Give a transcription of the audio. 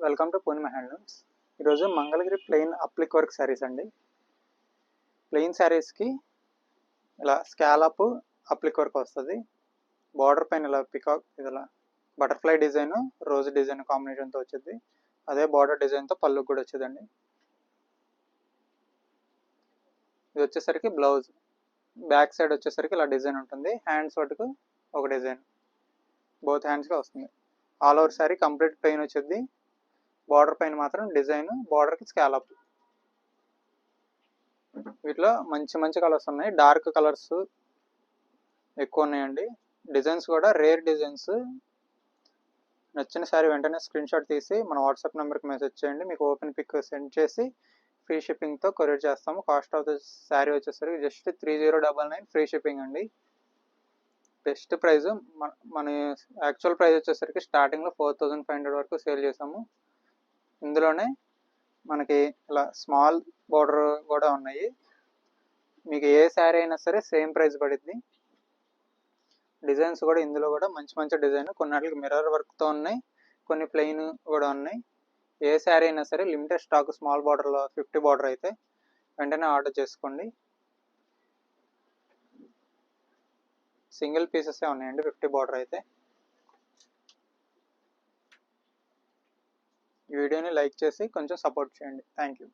Welcome to Purnima handlooms. ఈరోజు Mangalagiri plain applique work sarees అండి. Plain శారీస్కి ఇలా స్కాలప్ అప్లిక్ వర్క్ వస్తుంది. బార్డర్ పైన ఇలా పికాక్ ఇలా బటర్ఫ్లై డిజైన్ రోజ్ డిజైన్ కాంబినేషన్తో వచ్చింది. అదే బార్డర్ డిజైన్తో పళ్ళు కూడా వచ్చేదండి. ఇది వచ్చేసరికి బ్లౌజ్, బ్యాక్ సైడ్ వచ్చేసరికి ఇలా డిజైన్ ఉంటుంది. హ్యాండ్స్ వరకు ఒక డిజైన్, బోత్ హ్యాండ్స్గా వస్తుంది. All over sari complete plain వచ్చింది. బార్డర్ పైన మాత్రం డిజైన్, బార్డర్కి స్కాలప్. వీటిలో మంచి మంచి కలర్స్ ఉన్నాయి. డార్క్ కలర్స్ ఎక్కువ ఉన్నాయండి. డిజైన్స్ కూడా రేర్ డిజైన్స్. నచ్చిన శారీ వెంటనే స్క్రీన్ షాట్ తీసి మన వాట్సాప్ నెంబర్కి మెసేజ్ చేయండి. మీకు ఓపెన్ పిక్ సెండ్ చేసి ఫ్రీ షిప్పింగ్తో కొరియర్ చేస్తాము. కాస్ట్ ఆఫ్ ద శారీ వచ్చేసరికి జస్ట్ 3099 ఫ్రీ షిప్పింగ్ అండి. Best price. మన యాక్చువల్ ప్రైస్ వచ్చేసరికి స్టార్టింగ్లో 4500 వరకు సేల్ చేసాము. ఇందులోనే మనకి ఇలా స్మాల్ బోర్డర్ కూడా ఉన్నాయి. మీకు ఏ శారీ అయినా సరే సేమ్ ప్రైస్ పడుద్ది. డిజైన్స్ కూడా ఇందులో కూడా మంచి మంచి డిజైన్, కొన్నిటికి మిర్రర్ వర్క్తో ఉన్నాయి, కొన్ని ప్లెయిన్ కూడా ఉన్నాయి. ఏ శారీ అయినా సరే లిమిటెడ్ స్టాక్. స్మాల్ బార్డర్లో 50 బార్డర్ అయితే వెంటనే ఆర్డర్ చేసుకోండి. సింగిల్ పీసెసే ఉన్నాయండి 50 బార్డర్ అయితే. ఈ వీడియోని లైక్ చేసి కొంచెం సపోర్ట్ చేయండి. Thank you.